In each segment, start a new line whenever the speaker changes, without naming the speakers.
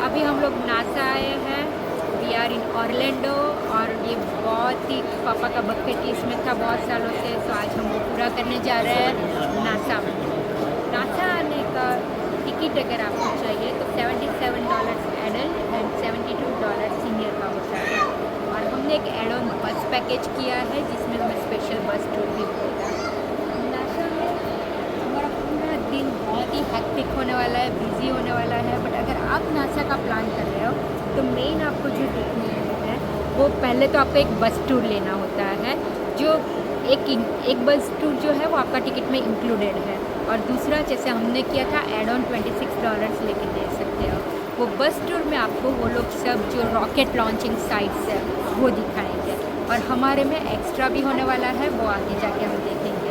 अभी हम लोग नासा आए हैं, वी आर इन ऑरलैंडो, और ये बहुत ही पापा का बकेट लिस्ट में था बहुत सालों से, तो आज हम वो पूरा करने जा रहे हैं नासा में। नासा आने का टिकट अगर आपको चाहिए तो $77 एडल्ट एंड $72 सीनियर का होता है, और हमने एक एड ऑन बस पैकेज किया है जिसमें हमें स्पेशल बस टूर भी मिलेगा। नासा में हमारा पूरा दिन बहुत ही हेक्टिक होने वाला है, बिजी होने वाला है, बट अगर आप नासा का प्लान कर रहे हो तो मेन आपको जो देखने है वो पहले तो आपको एक बस टूर लेना होता है, जो एक बस टूर जो है वो आपका टिकट में इंक्लूडेड है, और दूसरा जैसे हमने किया था एड ऑन $26 लेके दे सकते हो। वो बस टूर में आपको वो लोग सब जो रॉकेट लॉन्चिंग साइट्स है वो दिखाएंगे, और हमारे में एक्स्ट्रा भी होने वाला है, वो आगे जाके हम देखेंगे।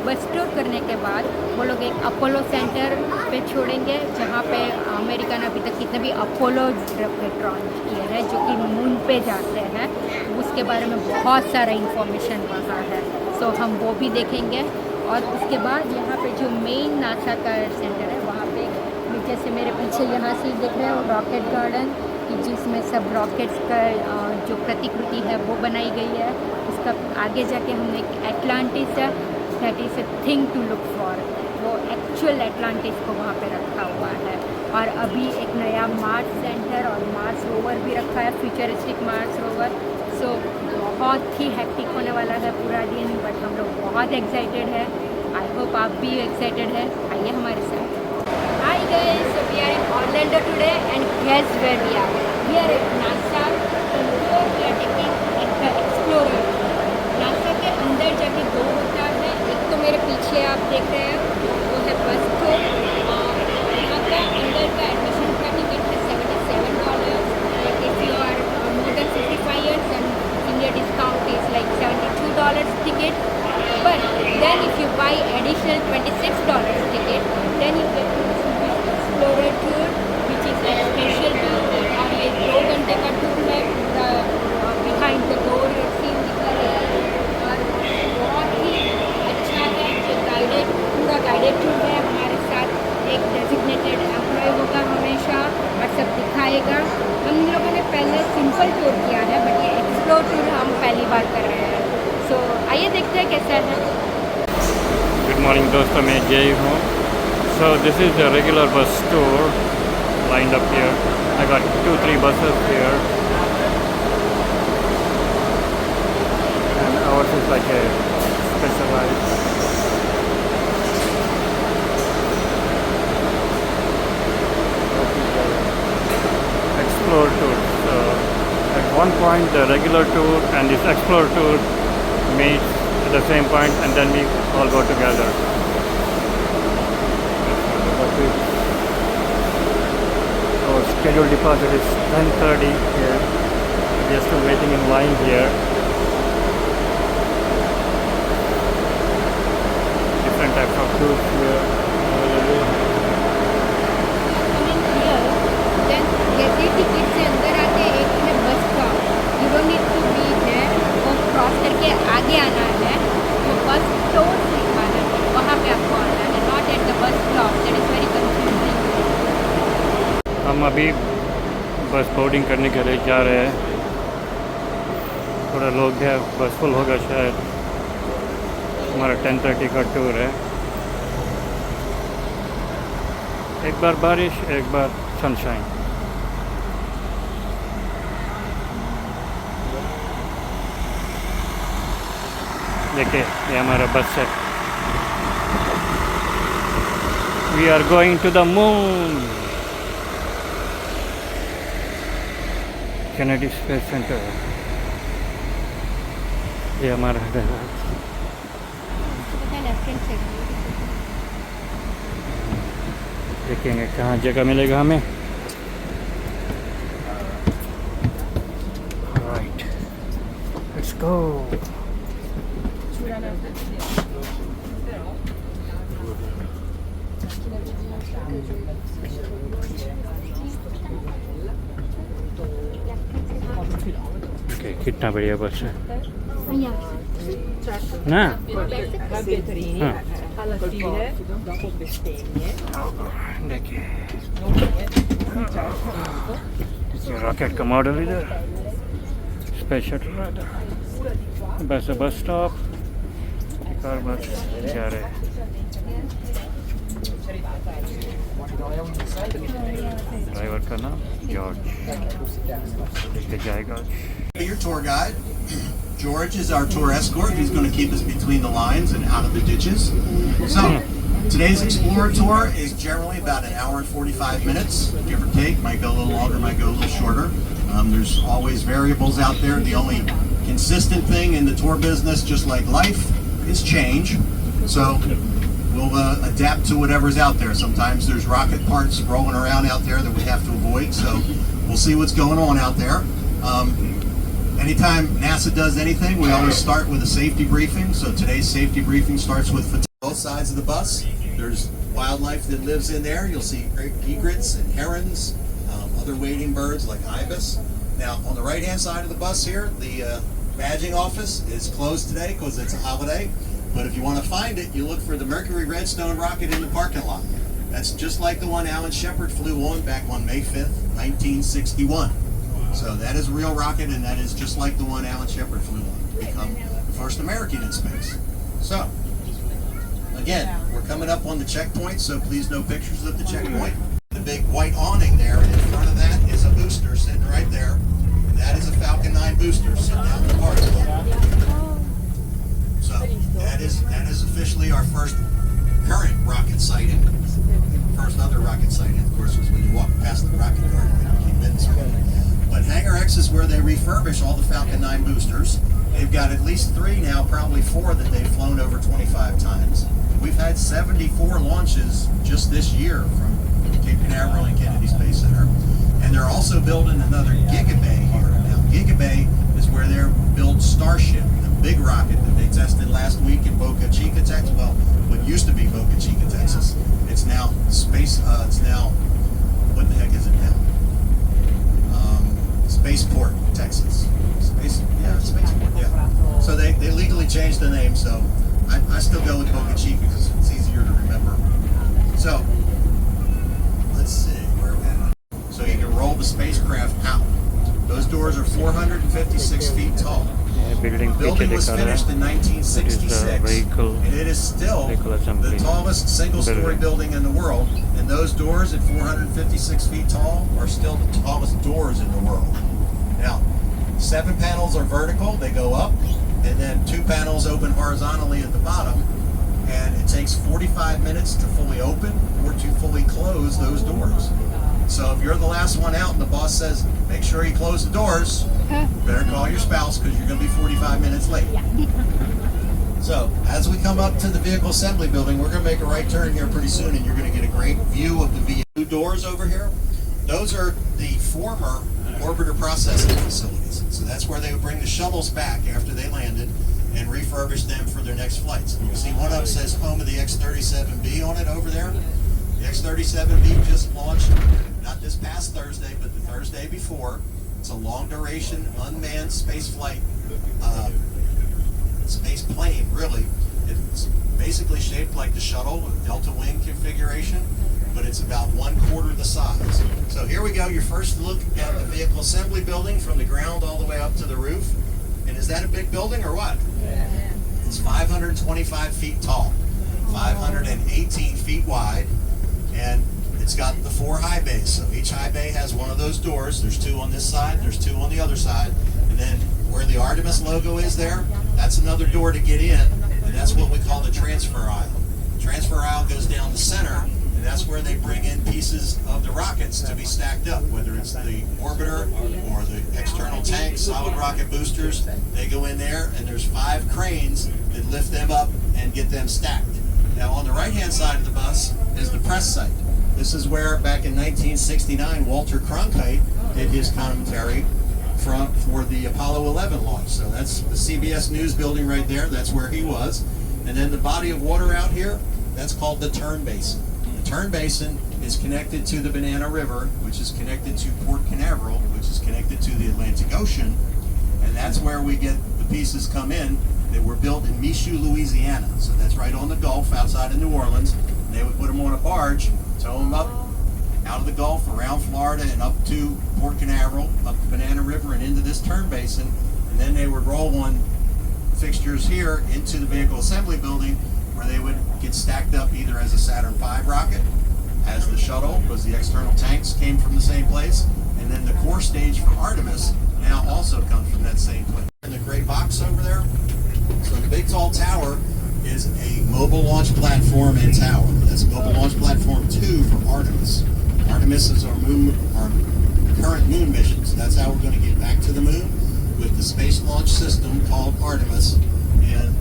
बस टूर करने के बाद वो लोग एक अपोलो सेंटर पे छोड़ेंगे, जहाँ पे अमेरिका ने अभी तक कितने भी अपोलो रॉकेट लॉन्च किए हैं जो कि मून पे जाते हैं, उसके बारे में बहुत सारा इंफॉर्मेशन वहाँ है, सो हम वो भी देखेंगे। और उसके बाद यहाँ पे जो मेन नासा का सेंटर है वहाँ पे जैसे मेरे पीछे यहाँ से देख रहे हो रॉकेट गार्डन, जिसमें सब रॉकेट्स का जो प्रतिकृति है वो बनाई गई है। उसका आगे जाके हमने एक एटलांटिस है, that is a thing to look for, वो एक्चुअल एटलांटिस को वहाँ पे रखा हुआ है। और अभी एक नया मार्स सेंटर और मार्स रोवर भी रखा है, फ्यूचरिस्टिक मार्स रोवर। सो बहुत ही हेक्टिक होने वाला है पूरा दिन, बट हम लोग बहुत एक्साइटेड है। आई होप आप भी एक्साइटेड है, आइए हमारे साथ। Hi guys, so we are in Orlando today and guess where we are? We are at NASA, and here we are taking the Explorer. NASA के अंदर जाके दो होता है, एक तो मेरे पीछे आप देख रहे हैं वो है बस टूर। यहाँ का अंदर का एडमिशन का टिकट है $77, but if you are more than 55 years and senior discount is like $72 ticket. But then if you buy additional $26 ticket, then you get explorer tour which is like special tour, और ये 2 घंटे का tour है, पूरा behind the door scene दिखा रहा है, और बहुत ही अच्छा है। जो गाइडेड पूरा गाइडेड टूर है, हमारे साथ एक डेजिग्नेटेड एम्प्लॉय होगा हमेशा और सब दिखाएगा। हम लोगों ने पहले सिंपल टूर किया है, बट ये एक्सप्लोर टूर हम पहली बार कर रहे हैं, सो आइए देखते हैं कैसा है।
गुड मॉर्निंग दोस्तों, मैं जय हूँ। So this is the regular bus tour lined up here. I got 2-3 buses here, and ours is like a specialized Explore tour. So at one point the regular tour and this Explore tour meets at the same point, and then we all go together. Our scheduled departure is 10:30 here. We are still waiting in line here. Different types of tours here available.
Then जैसे ticket से अंदर आते एक है bus का, you don't need to be there, वो cross करके आगे आना है, वो बस स्टॉप लिखा है वहाँ पे आपको आना है, not at the bus stop. That is very confusing.
हम अभी बस बोर्डिंग करने के लिए जा रहे हैं। थोड़ा लोग है, बस फुल होगा शायद। हमारा 10:30 का टूर है। एक बार बारिश, एक बार सनशाइन। देखिए ये हमारा बस है। We are going to the moon. Kennedy Space Center. ये हमारा है। देखेंगे कहाँ जगह मिलेगा हमें। Right. Let's go. Okay, कितना बढ़िया बस है ना?
Alla fine dopo bestemmie
देखिए रॉकेट का मॉडल इधर, स्पेस शटल rather, बस बस स्टॉप, कार बस जा रहे हैं। ड्राइवर का नाम जॉर्ज, लेके जाएगा।
Your tour guide. George is our tour escort. He's going to keep us between the lines and out of the ditches. So, today's Explorer tour is generally about an hour and 45 minutes, give or take. Might go a little longer, might go a little shorter. There's always variables out there. The only consistent thing in the tour business, just like life, is change. So, we'll adapt to whatever's out there. Sometimes there's rocket parts rolling around out there that we have to avoid. So, we'll see what's going on out there. Anytime NASA does anything, we always start with a safety briefing. So today's safety briefing starts with both sides of the bus. There's wildlife that lives in there. You'll see egrets and herons, other wading birds like ibis. Now, on the right-hand side of the bus here, the badging office is closed today because it's a holiday. But if you want to find it, you look for the Mercury Redstone rocket in the parking lot. That's just like the one Alan Shepard flew on back on May 5th, 1961. So that is a real rocket, and that is just like the one Alan Shepard flew on to become the first American in space. So, again, we're coming up on the checkpoint, so please no pictures of the checkpoint. The big white awning there in front of that is a booster sitting right there. That is a Falcon 9 booster sitting out in the parking lot. So that is officially our first current rocket sighting. First other rocket sighting, of course, was when you walked past the rocket garden when you came in this morning. But Hangar X is where they refurbish all the Falcon 9 boosters. They've got at least 3 now, probably 4 that they've flown over 25 times. We've had 74 launches just this year from Cape Canaveral and Kennedy Space Center. And they're also building another Gigabay here. Now, Gigabay is where they build Starship, the big rocket that they tested last week in Boca Chica, Texas. Well, what used to be Boca Chica, Texas. It's now what the heck is it now? Spaceport, Texas. Spaceport, yeah. So they legally changed the name, so I still go with Boca Chica because it's easier to remember. So, let's see, where are we at? So you can roll the spacecraft out. Those doors are 456 feet tall. The building was finished in 1966, and it is still the tallest single-story building in the world. And those doors at 456 feet tall are still the tallest doors in the world. Now, 7 panels are vertical, they go up, and then 2 panels open horizontally at the bottom. And it takes 45 minutes to fully open or to fully close those doors. So if you're the last one out and the boss says, make sure you close the doors, better call your spouse because you're going to be 45 minutes late. So as we come up to the vehicle assembly building, we're going to make a right turn here pretty soon, and you're going to get a great view of the VU doors over here. Those are the former orbiter processing facilities. So that's where they would bring the shuttles back after they landed and refurbish them for their next flights. You can see one of them says home of the X-37B on it over there. The X-37B just launched, not this past Thursday, but the Thursday before. It's a long-duration, unmanned space flight, space plane, really. It's basically shaped like the shuttle with delta wing configuration, but it's about 1/4 the size. So here we go, your first look at the vehicle assembly building from the ground all the way up to the roof. And is that a big building or what? Yeah. It's 525 feet tall, 518 feet wide, and it's got the 4 high bays. So each high bay has one of those doors. There's 2 on this side, there's 2 on the other side, and then where the Artemis logo is there, that's another door to get in, and that's what we call the transfer aisle. The transfer aisle goes down the center, and that's where they bring in pieces of the rockets to be stacked up, whether it's the orbiter or the external tank, solid rocket boosters. They go in there, and there's 5 cranes that lift them up and get them stacked. Now on the right-hand side of the bus is the press site. This is where, back in 1969, Walter Cronkite did his commentary for the Apollo 11 launch. So that's the CBS News building right there. That's where he was. And then the body of water out here, that's called the turn basin. The turn basin is connected to the Banana River, which is connected to Port Canaveral, which is connected to the Atlantic Ocean. And that's where we get the pieces come in that were built in Michoud, Louisiana. So that's right on the Gulf outside of New Orleans. And they would put them on a barge, tow them up out of the Gulf, around Florida, and up to Port Canaveral, up the Banana River, and into this turn basin. And then they would roll on fixtures here into the vehicle assembly building, where they would get stacked up either as a Saturn V rocket, as the shuttle, because the external tanks came from the same place, and then the core stage for Artemis now also comes from that same place. In the gray box over there, so the big tall tower is a mobile launch platform and tower. That's mobile launch platform 2 for Artemis. Artemis is our current moon mission, so that's how we're going to get back to the moon with the space launch system called Artemis. And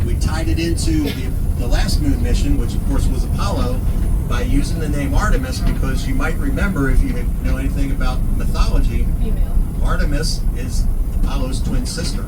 we tied it into the last moon mission, which of course was Apollo, by using the name Artemis, because you might remember, if you know anything about mythology, Artemis is Apollo's twin sister.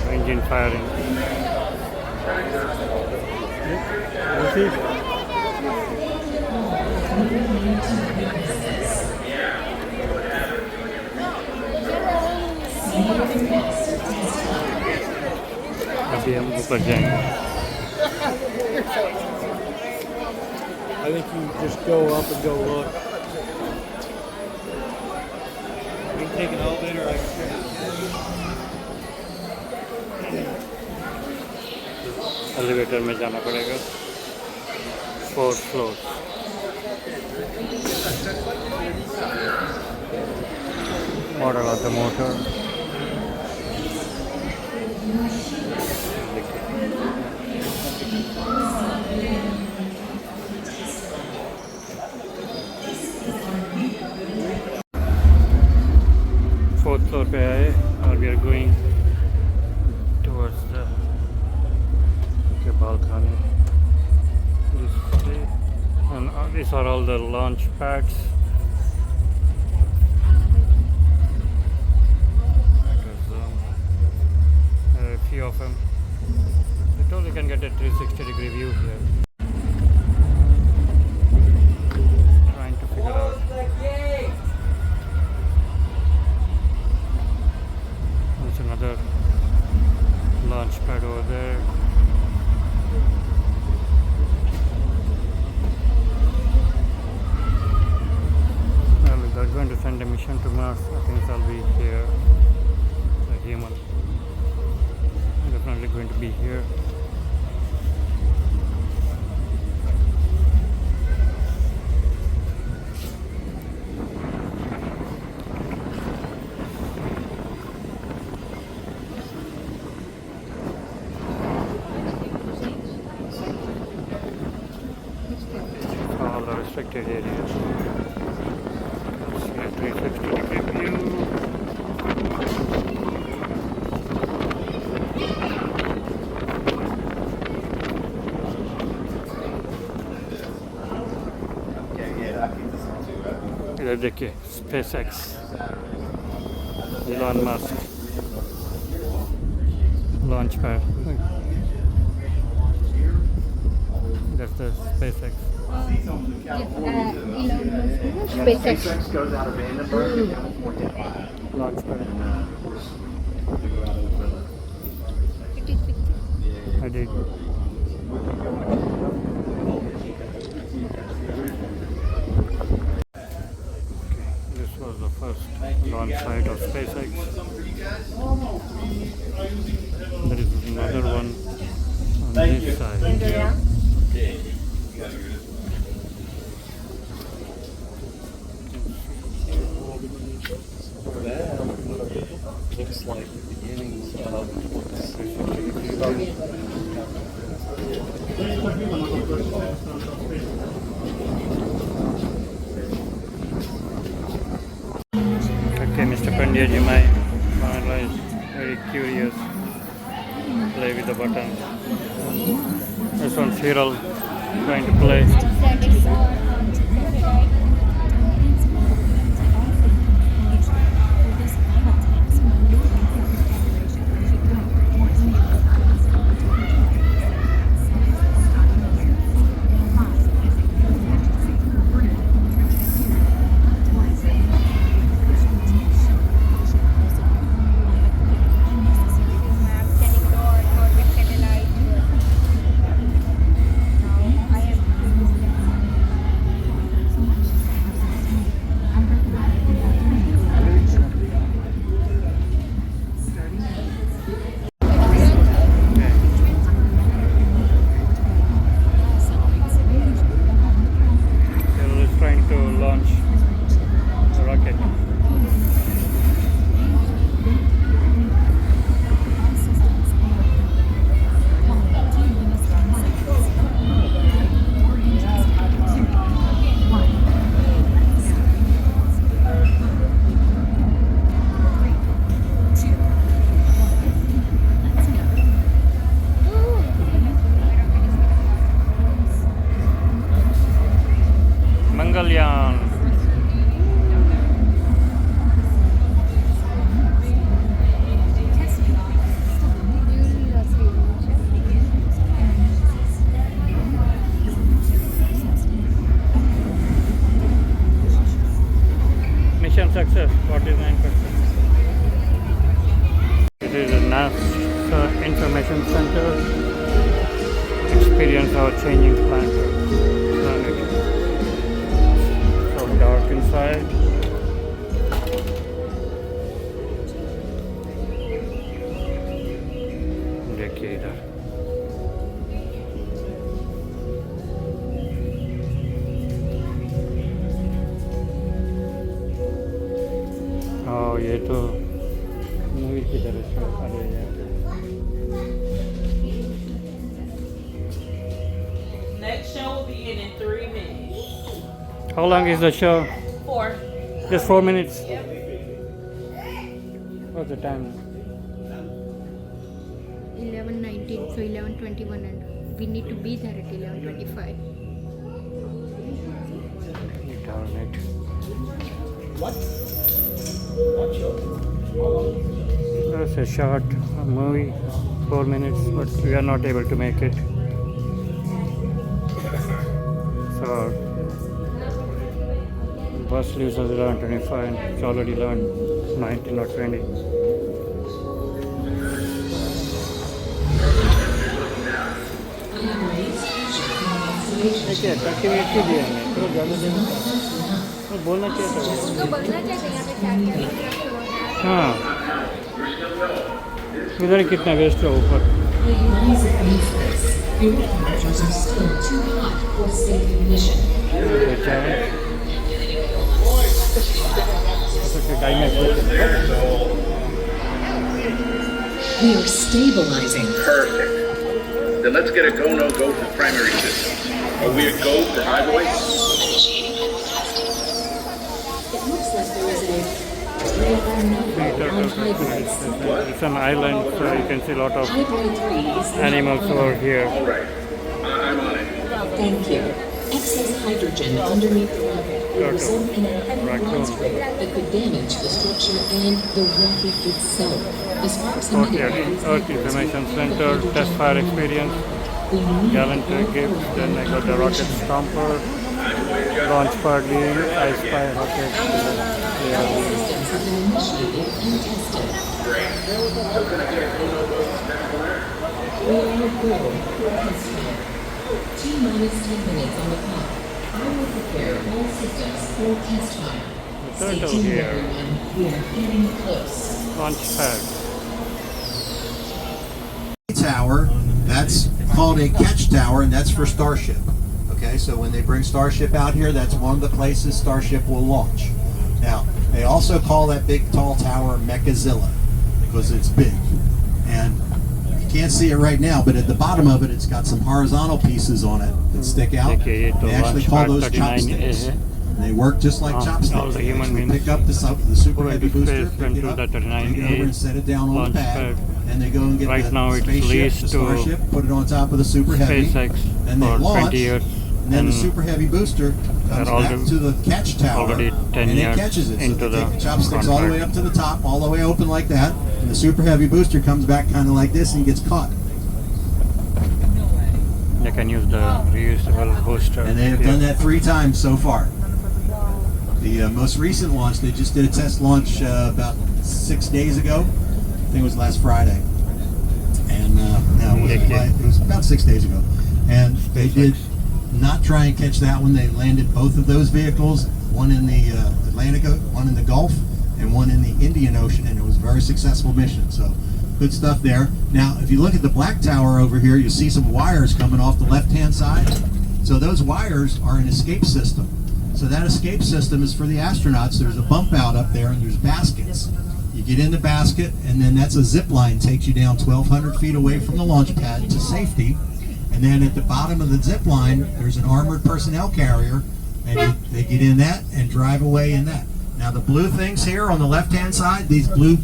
Engine firing. You see? अभी हम ऊपर जाएंगे.
I think you just go up and go look. We can take an elevator. I can
elevator में जाना पड़ेगा. 4 floors. Model of the motor. Fourth floor पे आए और we are going towards the balcony. And these are all the launch pads. A few of them. You totally can get a 360-degree view here. Trying to figure out. There's another launch pad over there. They're going to send a mission to Mars. I think I'll be here. A human. Definitely going to be here. All the restricted areas. 360-degree view. इधर देखिए SpaceX, Elon Musk launch pad. That's the SpaceX.
SpaceX
goes out of Vandenberg.
Launch pad. I did. This was the first launch site of SpaceX. There is another one on this side.
looks like the beginnings of
Okay, Mr. Pandya, you might is very curious. Play with the buttons. This one's Cyril trying to play. Mission success, 49%. It is a NASA Information Center. Experience our changing planet. So dark inside. देखिए इधर. ये तो movie की तरह से अरे यार.
Next show will begin in 3 minutes.
How long is the show?
4.
Just 4 minutes.
Yep.
What's the time?
11:19, so 11:21, and we need to be there at 11:25.
Darn it. That's a short movie, 4 minutes, but we are not able to make it. So bus leaves us 11:25. It's already 19 or 20. देखिए 30 minute की दिया है तो ज़्यादा देना तो बोलना चाहिए था.
उनको बोलना चाहिए यहाँ पे क्या
हाँ इधर ही कितना वेस्ट है ऊपर.
We are stabilizing.
Perfect. Then let's get a go, no go for primary systems. Are we a go for highway?
It looks like there is a radar number on hybrid.
It's an island, so you can see a lot of
Hybrid 3 is the
animals over here.
All right. I'm on it.
Thank you. Excess hydrogen underneath the rocket will result in a heavy monster that could damage the structure and the rocket itself. The sparks emitted by these
Earth
vehicles
Information
will
Center,
hydrogen
test fire experience,
We need
gallantry gift, then I got the rocket stomper, launch party, I spy rocket.
systems have been initiated and tested. We are at go for test fire. T-minus 10 minutes on the clock. I will prepare all systems for test fire. Stay
Turtle
tuned,
here.
everyone. We are getting close.
Launch pad.
Tower, that's called a catch tower, and that's for Starship. Okay, so when they bring Starship out here, that's one of the places Starship will launch. Now, they also call that big tall tower Mechazilla because it's big. And you can't see it right now, but at the bottom of it, it's got some horizontal pieces on it that stick out.
Okay,
They actually call those chopsticks. And they work just like chopsticks.
all the
They
human
actually
beings
pick up the super
who
heavy
have
booster,
space
pick
went
it
to
up,
the
take it
39A
over and set it down on
launch
the pad.
pad.
And they go and get
Right
the
now it's
spaceship,
leased
the
to
Starship, put it on top of the super heavy.
SpaceX
Then they
for
launch,
20 years.
and then the super heavy booster comes
all
back to the catch tower,
already 10
and it
years
catches it. So
into
they take
the
the chopsticks all the way up to the top, all the way open like that, and the super heavy booster comes back kind of like this and gets caught.
They can use the reusable booster.
And they have done that 3 times so far. The most recent launch, they just did a test launch about 6 days ago. I think it was last Friday. And no, it was about 6 days ago. And they did not try and catch that one. They landed both of those vehicles, one in the Atlantic, one in the Gulf, and one in the Indian Ocean, and it was a very successful mission. So good stuff there. Now, if you look at the black tower over here, you see some wires coming off the left-hand side. So those wires are an escape system. So that escape system is for the astronauts. There's a bump out up there, and there's baskets. You get in the basket, and then that's a zip line, takes you down 1,200 feet away from the launch pad to safety. And then at the bottom of the zip line, there's an armored personnel carrier, and they get in that and drive away in that. Now the blue things here on the left-hand side, these blue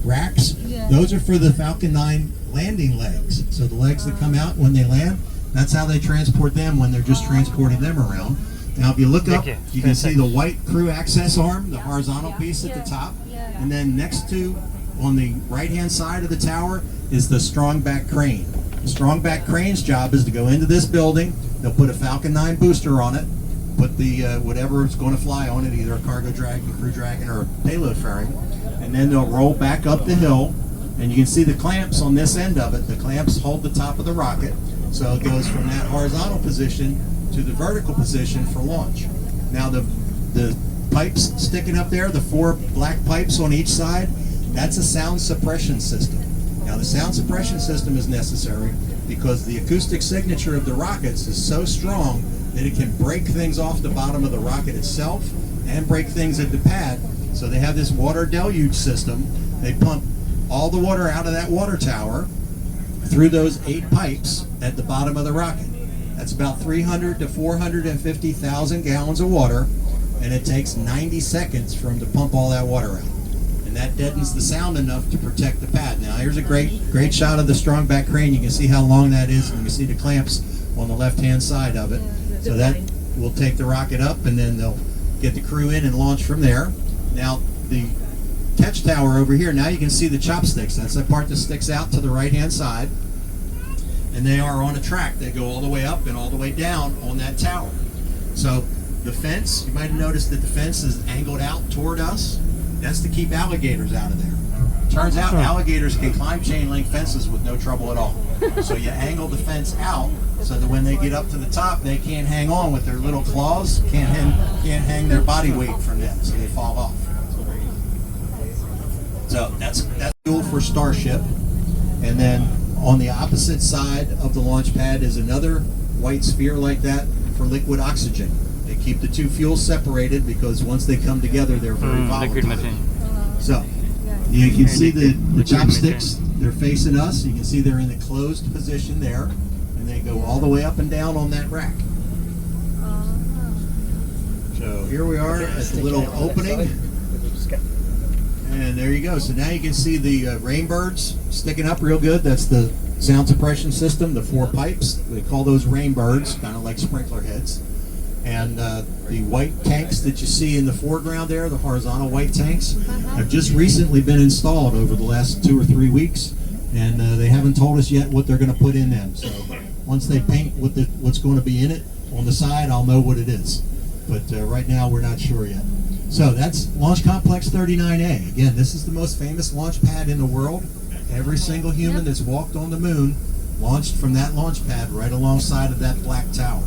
racks, those are for the Falcon 9 landing legs. So the legs that come out when they land, that's how they transport them when they're just transporting them around. Now if you look up, you can see the white crew access arm, the horizontal piece at the top, and then next to, on the right-hand side of the tower, is the strong back crane. The strong back crane's job is to go into this building, they'll put a Falcon 9 booster on it, put the whatever is going to fly on it, either a cargo dragon, crew dragon, or a payload fairing, and then they'll roll back up the hill. And you can see the clamps on this end of it. The clamps hold the top of the rocket, so it goes from that horizontal position to the vertical position for launch. Now the pipes sticking up there, the 4 black pipes on each side, that's a sound suppression system. Now the sound suppression system is necessary because the acoustic signature of the rockets is so strong that it can break things off the bottom of the rocket itself and break things at the pad. So they have this water deluge system. They pump all the water out of that water tower through those 8 pipes at the bottom of the rocket. That's about 300 to 450,000 gallons of water, and it takes 90 seconds for them to pump all that water out. And that deadens the sound enough to protect the pad. Now here's a great shot of the strong back crane. You can see how long that is, and you can see the clamps on the left-hand side of it. So that will take the rocket up, and then they'll get the crew in and launch from there. Now the catch tower over here, now you can see the chopsticks. That's the part that sticks out to the right-hand side. And they are on a track. They go all the way up and all the way down on that tower. So the fence, you might have noticed that the fence is angled out toward us. That's to keep alligators out of there. Turns out alligators can climb chain link fences with no trouble at all. So you angle the fence out so that when they get up to the top, they can't hang on with their little claws, can't hang their body weight from them, so they fall off. So that's fuel for Starship. And then on the opposite side of the launch pad is another white sphere like that for liquid oxygen. They keep the 2 fuels separated because once they come together, they're very volatile. So you can see the chopsticks, they're facing us. You can see they're in the closed position there, and they go all the way up and down on that rack. So here we are at the little opening. And there you go. So now you can see the rainbirds sticking up real good. That's the sound suppression system, the 4 pipes. They call those rainbirds, kind of like sprinkler heads. And the white tanks that you see in the foreground there, the horizontal white tanks, have just recently been installed over the last 2 or 3 weeks. And they haven't told us yet what they're going to put in them. So once they paint what's going to be in it on the side, I'll know what it is. But right now we're not sure yet. So that's Launch Complex 39A. Again, this is the most famous launch pad in the world. Every single human that's walked on the moon launched from that launch pad right alongside of that black tower.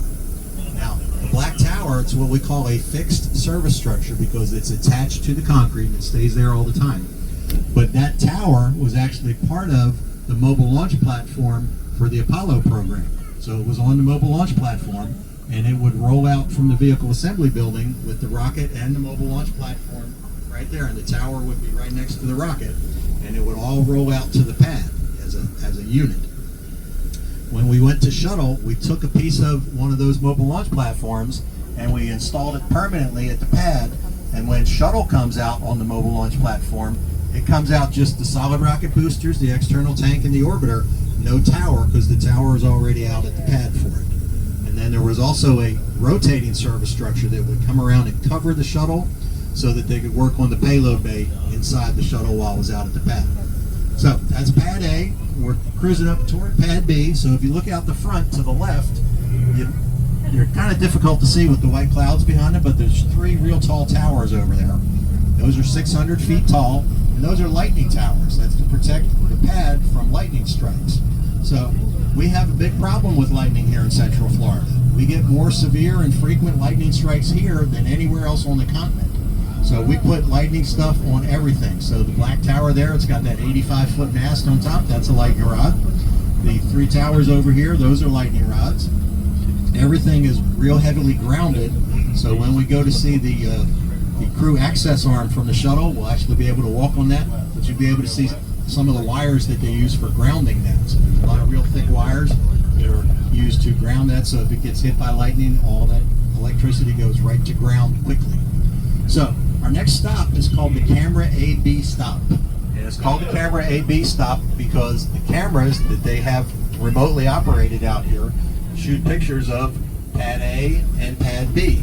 Now, the black tower, it's what we call a fixed service structure because it's attached to the concrete and it stays there all the time. But that tower was actually part of the mobile launch platform for the Apollo program. So it was on the mobile launch platform, and it would roll out from the vehicle assembly building with the rocket and the mobile launch platform right there, and the tower would be right next to the rocket, and it would all roll out to the pad as a unit. When we went to shuttle, we took a piece of one of those mobile launch platforms and we installed it permanently at the pad, and when shuttle comes out on the mobile launch platform, it comes out just the solid rocket boosters, the external tank, and the orbiter, no tower, because the tower is already out at the pad for it. And then there was also a rotating service structure that would come around and cover the shuttle so that they could work on the payload bay inside the shuttle while it was out at the pad. So that's pad A. We're cruising up toward pad B. So if you look out the front to the left, you're kind of difficult to see with the white clouds behind it, but there's 3 real tall towers over there. Those are 600 feet tall, and those are lightning towers. That's to protect the pad from lightning strikes. So we have a big problem with lightning here in Central Florida. We get more severe and frequent lightning strikes here than anywhere else on the continent. So we put lightning stuff on everything. So the black tower there, it's got that 85-foot mast on top. That's a lightning rod. The 3 towers over here, those are lightning rods. Everything is real heavily grounded. So when we go to see the crew access arm from the shuttle, we'll actually be able to walk on that, but you'll be able to see some of the wires that they use for grounding that. So there's a lot of real thick wires that are used to ground that, so if it gets hit by lightning, all that electricity goes right to ground quickly. So our next stop is called the Camera AB stop. And it's called the Camera AB stop because the cameras that they have remotely operated out here shoot pictures of Pad A and Pad B.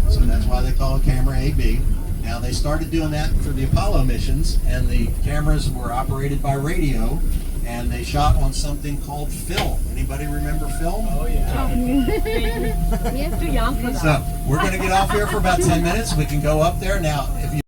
So that's why they call it Camera AB. Now they started doing that for the Apollo missions, and the cameras were operated by radio, and they shot on something called film. Anybody remember film?
Oh yeah.
Too young for that.
So we're going to get off here for about 10 minutes. We can go up there now. If you